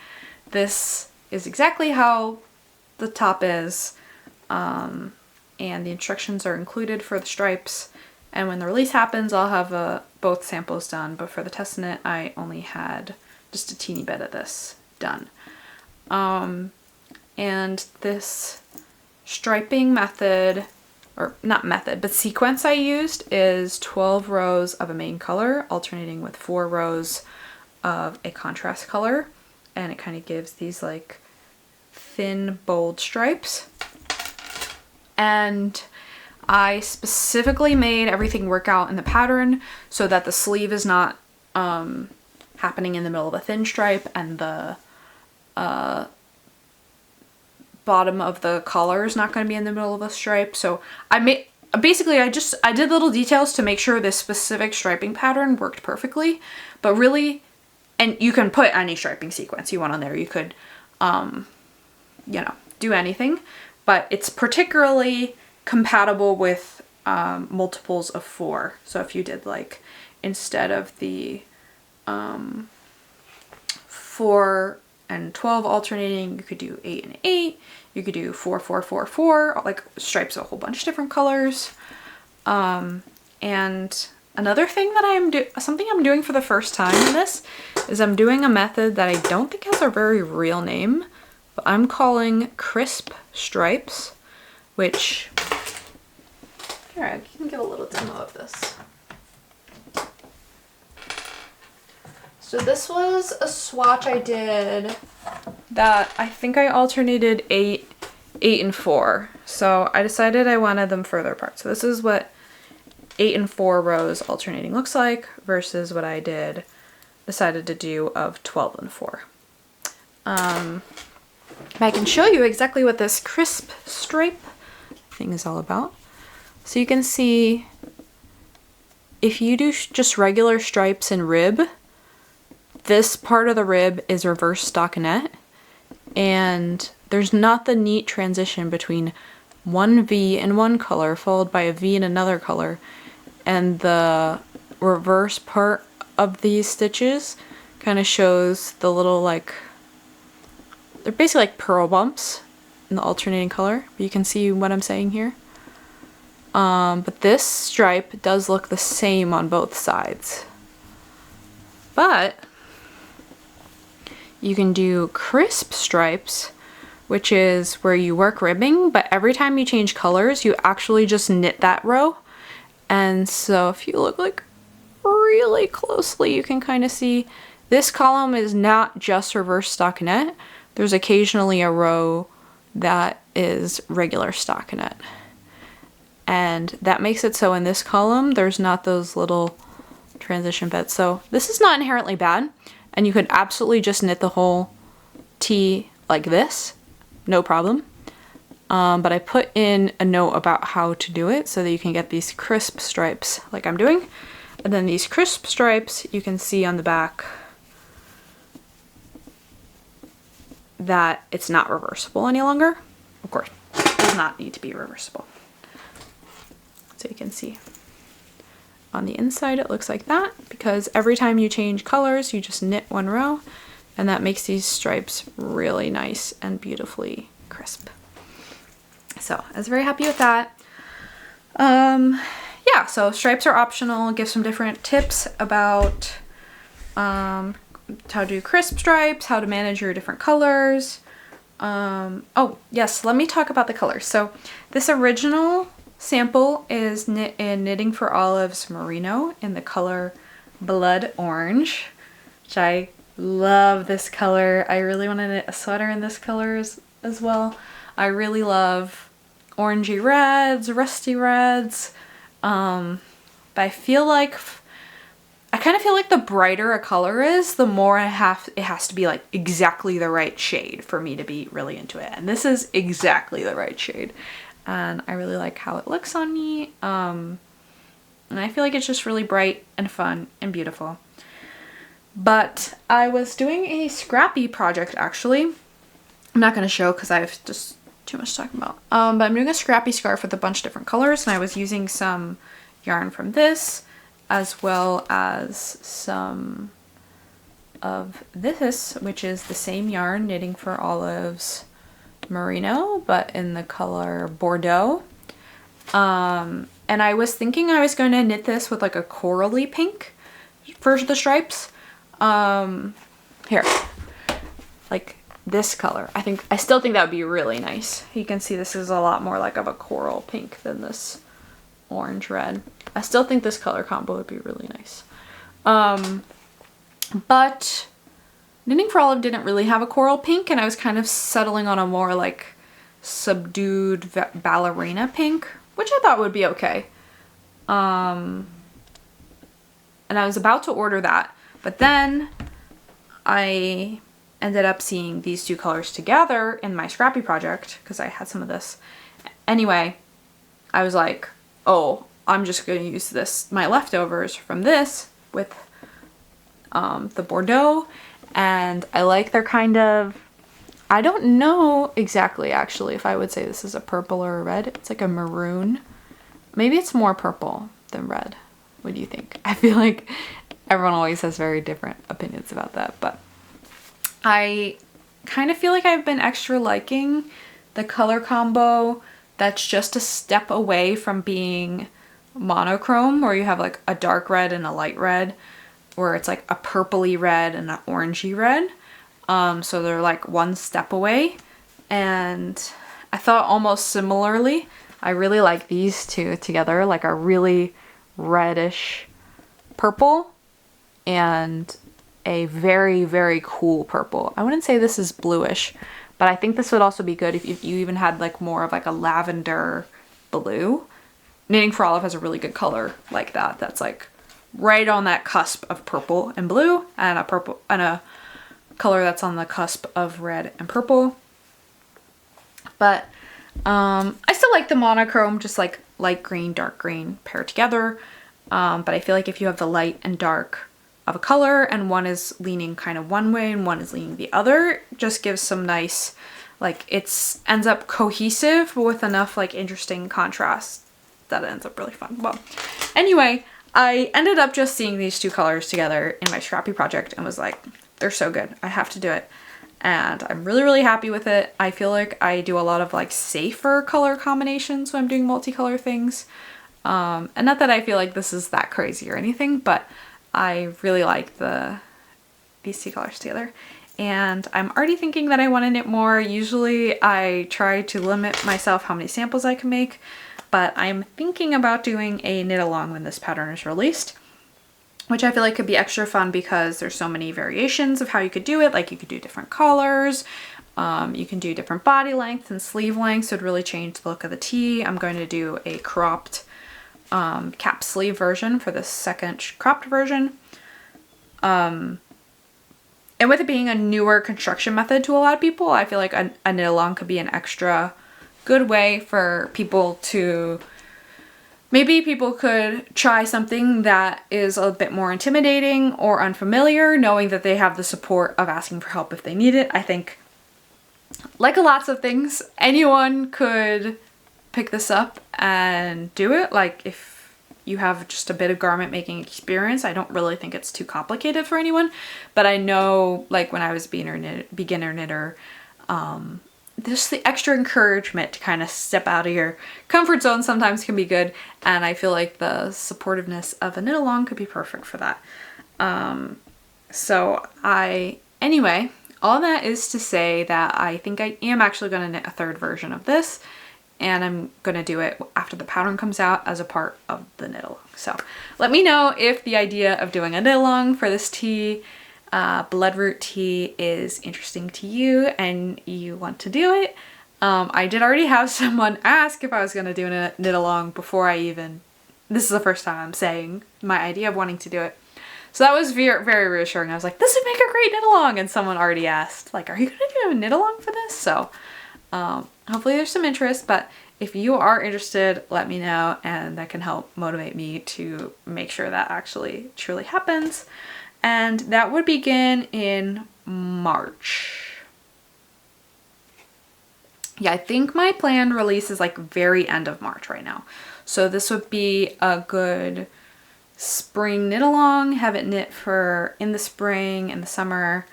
Speaker 1: this is exactly how the top is, and the instructions are included for the stripes, and when the release happens I'll have both samples done, but for the test knit I only had just a teeny bit of this done. And this striping method, or not method, but sequence I used is 12 rows of a main color alternating with 4 rows of a contrast color, and it kind of gives these like thin bold stripes. And I specifically made everything work out in the pattern so that the sleeve is not happening in the middle of a thin stripe, and the bottom of the collar is not going to be in the middle of a stripe. So I did little details to make sure this specific striping pattern worked perfectly, but really, and you can put any striping sequence you want on there. You could, you know, do anything, but it's particularly compatible with multiples of 4. So if you did like, instead of the 4 and 12 alternating, you could do 8 and 8. You could do 4, 4, 4, 4, like stripes of a whole bunch of different colors. And another thing that something I'm doing for the first time in this is I'm doing a method that I don't think has a very real name, but I'm calling crisp stripes, which, here, I can give a little demo of this. So this was a swatch I did that I think I alternated 8, 8, and 4. So I decided I wanted them further apart. So this is what 8 and 4 rows alternating looks like versus what I decided to do of 12 and 4. I can show you exactly what this crisp stripe thing is all about. So you can see if you do just regular stripes and rib, this part of the rib is reverse stockinette, and there's not the neat transition between one V in one color followed by a V in another color, and the reverse part of these stitches kind of shows the little, like, they're basically like pearl bumps in the alternating color, but you can see what I'm saying here. But this stripe does look the same on both sides. But you can do crisp stripes, which is where you work ribbing, but every time you change colors, you actually just knit that row. And so if you look like really closely, you can kind of see this column is not just reverse stockinette. There's occasionally a row that is regular stockinette. And that makes it so in this column, there's not those little transition bits. So this is not inherently bad. And you could absolutely just knit the whole tee like this, no problem. But I put in a note about how to do it so that you can get these crisp stripes like I'm doing. And then these crisp stripes, you can see on the back that it's not reversible any longer. Of course, it does not need to be reversible. So you can see on the inside it looks like that, because every time you change colors, you just knit one row, and that makes these stripes really nice and beautifully crisp. So I was very happy with that. Yeah, so stripes are optional. Give some different tips about how to do crisp stripes, how to manage your different colors. Oh yes, let me talk about the colors. So this original sample is knit in Knitting for Olive's Merino in the color Blood Orange, which I love this color. I really want to knit a sweater in this color as well. I really love orangey reds, rusty reds. But I feel like I kind of feel like the brighter a color is, the more it has to be like exactly the right shade for me to be really into it. And this is exactly the right shade. And I really like how it looks on me. And I feel like it's just really bright and fun and beautiful. But I was doing a scrappy project actually. I'm not going to show because I have just too much to talk about. But I'm doing a scrappy scarf with a bunch of different colors, and I was using some yarn from this as well as some of this, which is the same yarn, Knitting for Olive's Merino, but in the color Bordeaux. And I was thinking I was going to knit this with like a corally pink for the stripes. Here, like this color. I still think that would be really nice. You can see this is a lot more like of a coral pink than this orange red. I still think this color combo would be really nice. But Knitting for Olive didn't really have a coral pink, and I was kind of settling on a more like subdued ballerina pink, which I thought would be okay. And I was about to order that, but then I ended up seeing these two colors together in my scrappy project because I had some of this. Anyway, I was like, oh, I'm just going to use this, my leftovers from this with the Bordeaux. And I like their kind of, I don't know exactly actually if I would say this is a purple or a red. It's like a maroon. Maybe it's more purple than red. What do you think? I feel like everyone always has very different opinions about that, but I kind of feel like I've been extra liking the color combo that's just a step away from being monochrome, where you have like a dark red and a light red, where it's like a purpley red and an orangey red. So they're like one step away. And I thought almost similarly, I really like these two together, like a really reddish purple and a very, very cool purple. I wouldn't say this is bluish, but I think this would also be good if you even had like more of like a lavender blue. Knitting for Olive has a really good color like that. That's like right on that cusp of purple and blue, and a color that's on the cusp of red and purple. But I still like the monochrome, just like light green, dark green paired together. But I feel like if you have the light and dark of a color and one is leaning kind of one way and one is leaning the other, just gives some nice, like ends up cohesive with enough like interesting contrast that it ends up really fun. Well, anyway, I ended up just seeing these two colors together in my scrappy project and was like, they're so good, I have to do it. And I'm really, really happy with it. I feel like I do a lot of like safer color combinations when I'm doing multicolor things. And not that I feel like this is that crazy or anything, but I really like these two colors together. And I'm already thinking that I want to knit more. Usually I try to limit myself how many samples I can make, but I'm thinking about doing a knit along when this pattern is released, which I feel like could be extra fun because there's so many variations of how you could do it. Like you could do different colors, You can do different body lengths and sleeve lengths. It would really change the look of the tee. I'm going to do a cropped cap sleeve version for the second cropped version. And with it being a newer construction method to a lot of people, I feel like a knit along could be an extra good way for people to, maybe people could try something that is a bit more intimidating or unfamiliar, knowing that they have the support of asking for help if they need it. I think, like lots of things, anyone could pick this up and do it. Like if you have just a bit of garment making experience, I don't really think it's too complicated for anyone. But I know, like when I was a beginner knitter, just the extra encouragement to kind of step out of your comfort zone sometimes can be good. And I feel like the supportiveness of a knit along could be perfect for that. Anyway, all that is to say that I think I am actually going to knit a third version of this. And I'm going to do it after the pattern comes out as a part of the knit along. So let me know if the idea of doing a knit along for this tee, Bloodroot Tee, is interesting to you and you want to do it. I did already have someone ask if I was going to do a knit along before this is the first time I'm saying my idea of wanting to do it. So that was very, very reassuring. I was like, this would make a great knit along. And someone already asked, like, are you going to do a knit along for this? So hopefully there's some interest, but if you are interested, let me know, and that can help motivate me to make sure that actually truly happens. And that would begin in March. Yeah, I think my planned release is like very end of March right now. So this would be a good spring knit along, have it knit for in the spring, in the summer.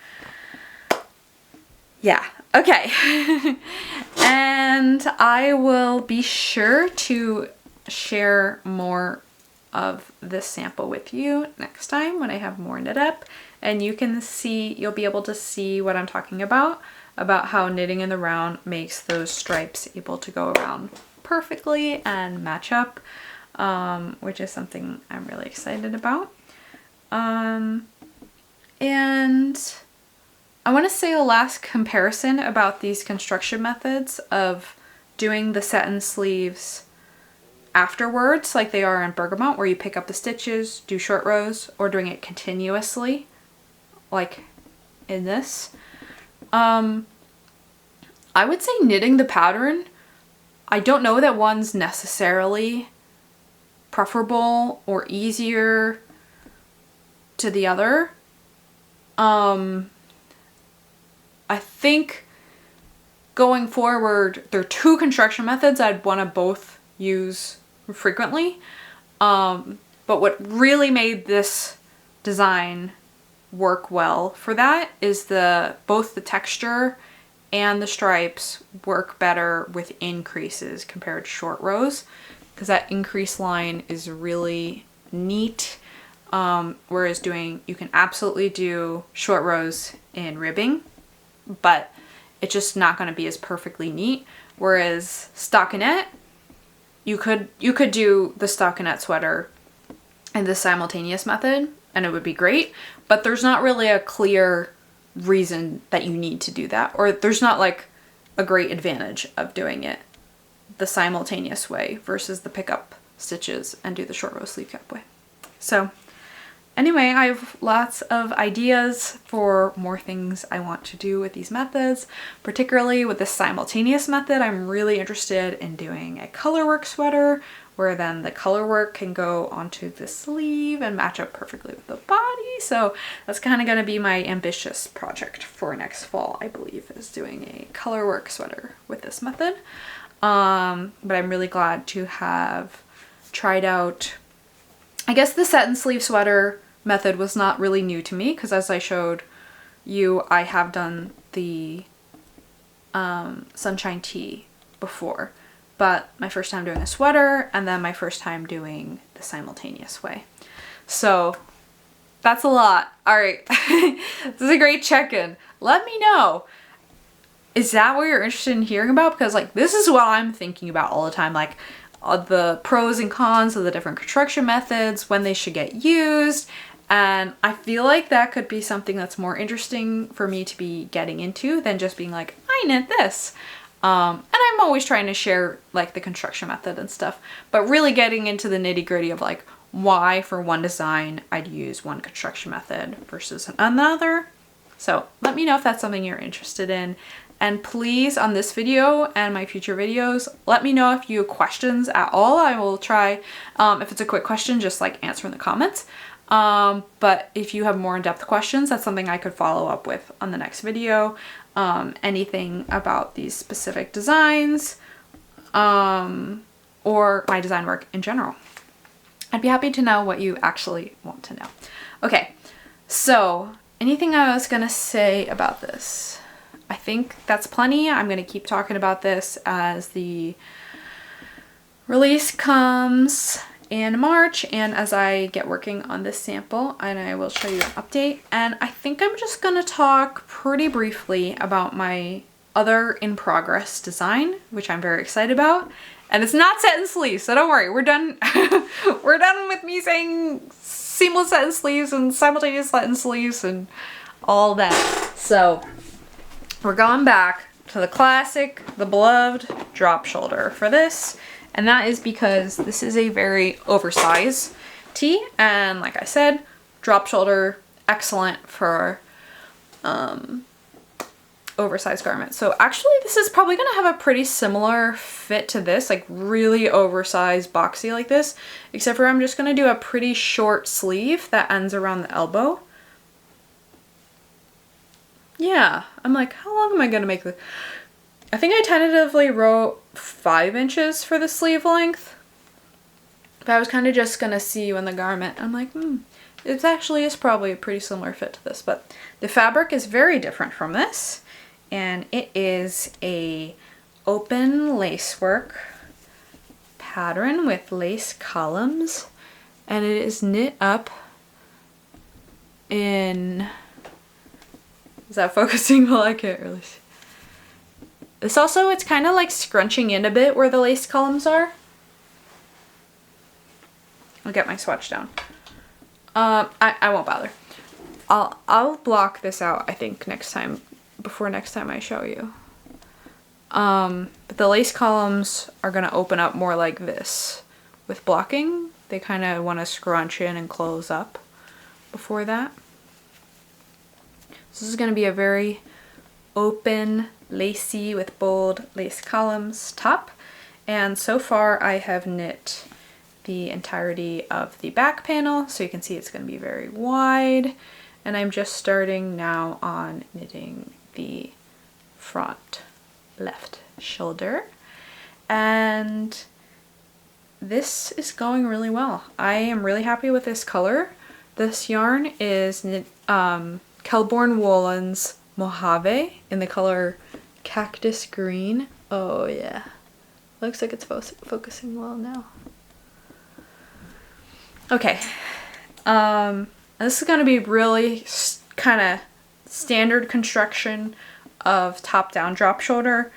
Speaker 1: Yeah, okay. And I will be sure to share more of this sample with you next time when I have more knit up, and you'll be able to see what I'm talking about how knitting in the round makes those stripes able to go around perfectly and match up, which is something I'm really excited about. And I want to say a last comparison about these construction methods of doing the satin sleeves afterwards, like they are in Bergamot, where you pick up the stitches, do short rows, or doing it continuously, like in this. I would say knitting the pattern, I don't know that one's necessarily preferable or easier to the other. I think going forward, there are two construction methods I'd want to both use frequently. But what really made this design work well for that is both the texture and the stripes work better with increases compared to short rows, because that increase line is really neat. Whereas you can absolutely do short rows in ribbing, but it's just not going to be as perfectly neat. Whereas stockinette, you could do the stockinette sweater in the simultaneous method and it would be great, but there's not really a clear reason that you need to do that, or there's not like a great advantage of doing it the simultaneous way versus the pick up stitches and do the short row sleeve cap way. So anyway, I have lots of ideas for more things I want to do with these methods, particularly with this simultaneous method. I'm really interested in doing a colorwork sweater where then the colorwork can go onto the sleeve and match up perfectly with the body. So that's kind of going to be my ambitious project for next fall, I believe, is doing a colorwork sweater with this method. But I'm really glad to have tried out, I guess the satin sleeve sweater method was not really new to me, because as I showed you, I have done the sunshine tee before, but my first time doing a sweater and then my first time doing the simultaneous way. So that's a lot. All right. This is a great check-in. Let me know. Is that what you're interested in hearing about? Because like this is what I'm thinking about all the time. Like the pros and cons of the different construction methods, when they should get used. And I feel like that could be something that's more interesting for me to be getting into than just being like, I knit this. And I'm always trying to share like the construction method and stuff, but really getting into the nitty gritty of like why for one design I'd use one construction method versus another. So let me know if that's something you're interested in. And please, on this video and my future videos, let me know if you have questions at all. I will try, if it's a quick question, just like answer in the comments. But if you have more in-depth questions, that's something I could follow up with on the next video. Anything about these specific designs, or my design work in general. I'd be happy to know what you actually want to know. Okay, so anything I was gonna say about this? I think that's plenty. I'm gonna keep talking about this as the release comes in March and as I get working on this sample, and I will show you an update. And I think I'm just gonna talk pretty briefly about my other in progress design, which I'm very excited about. And it's not set in sleeves, so don't worry, we're done. We're done with me saying seamless set in sleeves and simultaneous set in sleeves and all that. So we're going back to the classic, the beloved drop shoulder for this. And that is because this is a very oversized tee. And like I said, drop shoulder, excellent for oversized garments. So actually this is probably gonna have a pretty similar fit to this, like really oversized boxy like this, except for I'm just gonna do a pretty short sleeve that ends around the elbow. Yeah, I'm like, how long am I gonna make this? I think I tentatively wrote 5 inches for the sleeve length, but I was kind of just gonna see when the garment, I'm like, it actually is probably a pretty similar fit to this, but the fabric is very different from this, and it is a open lacework pattern with lace columns, and it is knit up in, is that focusing? Well, I can't really see. This also, it's kind of like scrunching in a bit where the lace columns are. I'll get my swatch down. I won't bother. I'll block this out, I think, next time, before next time I show you. But the lace columns are gonna open up more like this. With blocking, they kind of want to scrunch in and close up before that. So this is gonna be a very open, lacy with bold lace columns top, and so far I have knit the entirety of the back panel, so you can see it's going to be very wide, and I'm just starting now on knitting the front left shoulder, and this is going really well. I am really happy with this color. This yarn is Kelborn Woolens Mojave in the color Cactus Green. Oh yeah, looks like it's focusing well now. Okay, this is going to be really kind of standard construction of top-down drop shoulder,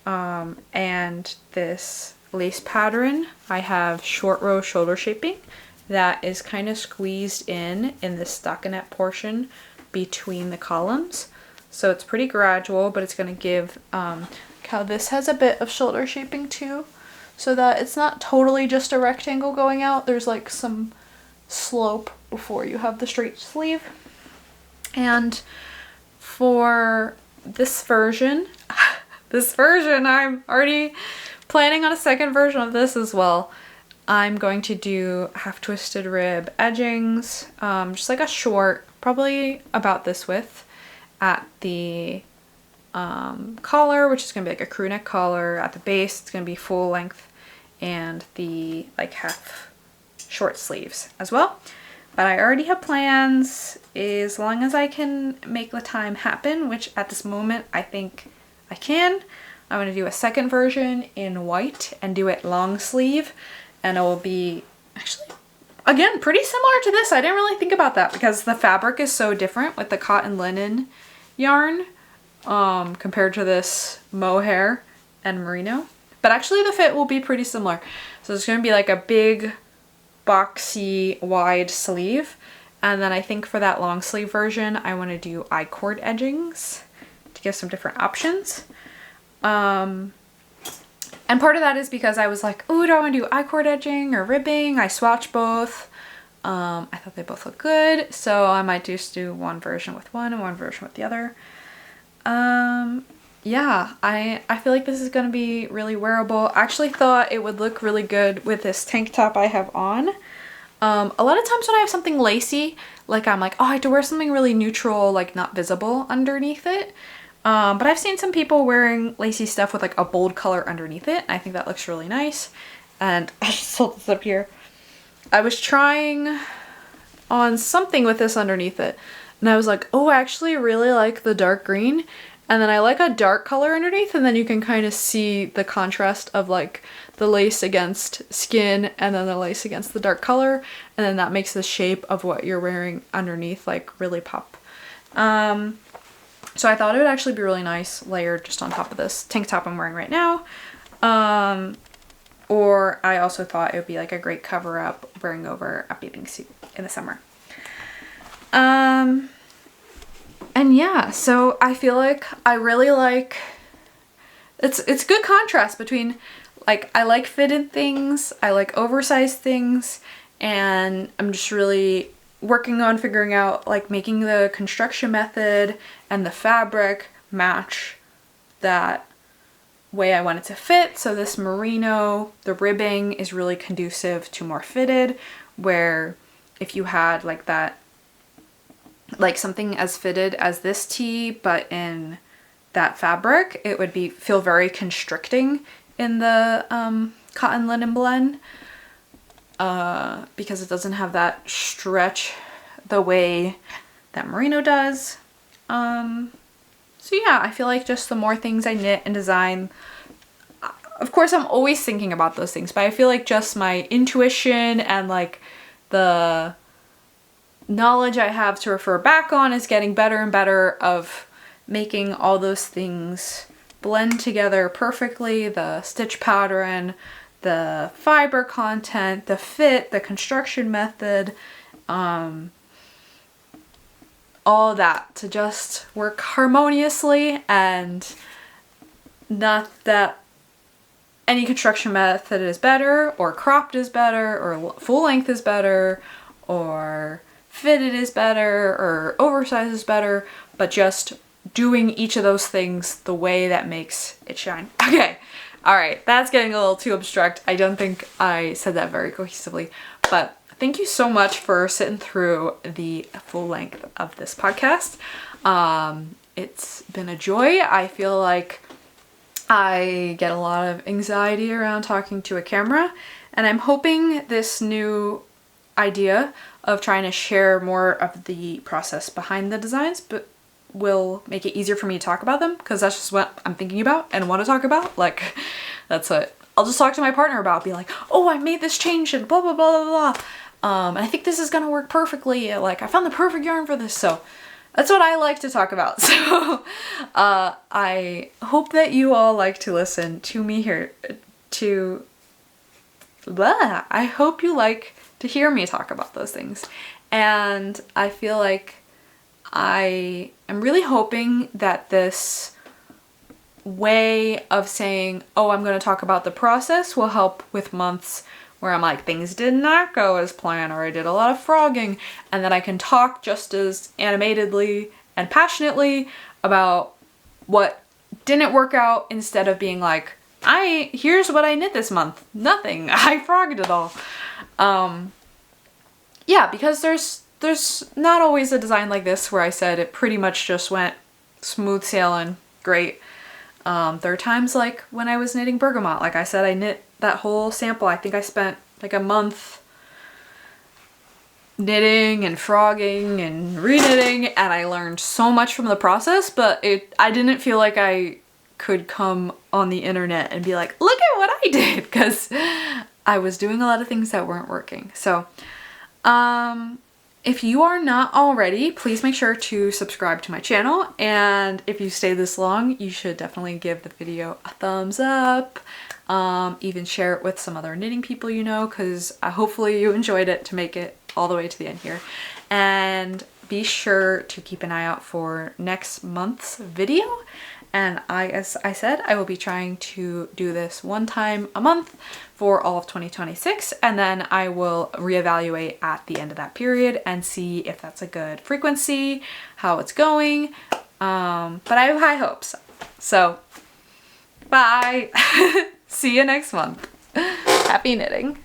Speaker 1: and this lace pattern. I have short row shoulder shaping that is kind of squeezed in the stockinette portion between the columns. So it's pretty gradual, but it's going to give, how this has a bit of shoulder shaping too, so that it's not totally just a rectangle going out. There's like some slope before you have the straight sleeve. And for this version, I'm already planning on a second version of this as well. I'm going to do half twisted rib edgings, just like a short, probably about this width, at the collar, which is going to be like a crew neck collar. At the base, it's going to be full length, and the like half short sleeves as well. But I already have plans, as long as I can make the time happen, which at this moment I think I can. I'm going to do a second version in white and do it long sleeve, and it will be actually, again, pretty similar to this. I didn't really think about that because the fabric is so different with the cotton linen yarn compared to this mohair and merino. But actually the fit will be pretty similar. So it's going to be like a big boxy wide sleeve, and then I think for that long sleeve version I want to do I-cord edgings to give some different options. And part of that is because I was like, oh, do I want to do I-cord edging or ribbing? I swatched both. I thought they both look good, so I might just do one version with one and one version with the other. Yeah, I feel like this is going to be really wearable. I actually thought it would look really good with this tank top I have on. A lot of times when I have something lacy, like I'm like, oh, I have to wear something really neutral, like not visible underneath it. But I've seen some people wearing lacy stuff with like a bold color underneath it. I think that looks really nice. And I just hold this up here. I was trying on something with this underneath it. And I was like, oh, I actually really like the dark green. And then I like a dark color underneath, and then you can kind of see the contrast of like the lace against skin and then the lace against the dark color. And then that makes the shape of what you're wearing underneath like really pop. So I thought it would actually be really nice layered just on top of this tank top I'm wearing right now. Or I also thought it would be like a great cover up wearing over a bathing suit in the summer. And yeah, so I feel like I really like, it's good contrast between like, I like fitted things, I like oversized things, and I'm just really working on figuring out like making the construction method and the fabric match that way I want it to fit. So this merino, the ribbing is really conducive to more fitted, where if you had like that, like something as fitted as this tee but in that fabric, it would feel very constricting in the cotton linen blend, because it doesn't have that stretch the way that merino does. So yeah, I feel like just the more things I knit and design, of course I'm always thinking about those things, but I feel like just my intuition and like the knowledge I have to refer back on is getting better and better of making all those things blend together perfectly. The stitch pattern, the fiber content, the fit, the construction method, all that to just work harmoniously, and not that any construction method is better or cropped is better or full length is better or fitted is better or oversized is better, but just doing each of those things the way that makes it shine. Okay, all right, that's getting a little too abstract. I don't think I said that very cohesively, but thank you so much for sitting through the full length of this podcast. It's been a joy. I feel like I get a lot of anxiety around talking to a camera, and I'm hoping this new idea of trying to share more of the process behind the designs but will make it easier for me to talk about them, because that's just what I'm thinking about and want to talk about. Like, that's what I'll just talk to my partner about, be like, oh, I made this change and blah blah blah blah blah, and I think this is gonna work perfectly, like I found the perfect yarn for this. So that's what I like to talk about. So I hope that you all like to listen to me here to blah. I hope you like to hear me talk about those things. And I feel like I am really hoping that this way of saying, oh, I'm going to talk about the process will help with months where I'm like, things did not go as planned, or I did a lot of frogging, and then I can talk just as animatedly and passionately about what didn't work out, instead of being like, here's what I knit this month. Nothing. I frogged it all. Yeah, because there's not always a design like this where I said it pretty much just went smooth sailing, great. There are times like when I was knitting Bergamot, like I said, I knit that whole sample. I think I spent like a month knitting and frogging and reknitting, and I learned so much from the process, but I didn't feel like I could come on the internet and be like, look at what I did, because I was doing a lot of things that weren't working. So if you are not already, please make sure to subscribe to my channel, and if you stay this long, you should definitely give the video a thumbs up. Even share it with some other knitting people you know, because hopefully you enjoyed it to make it all the way to the end here. And be sure to keep an eye out for next month's video. And as I said, I will be trying to do this one time a month for all of 2026. And then I will reevaluate at the end of that period and see if that's a good frequency, how it's going. But I have high hopes. So bye. See you next month. Happy knitting.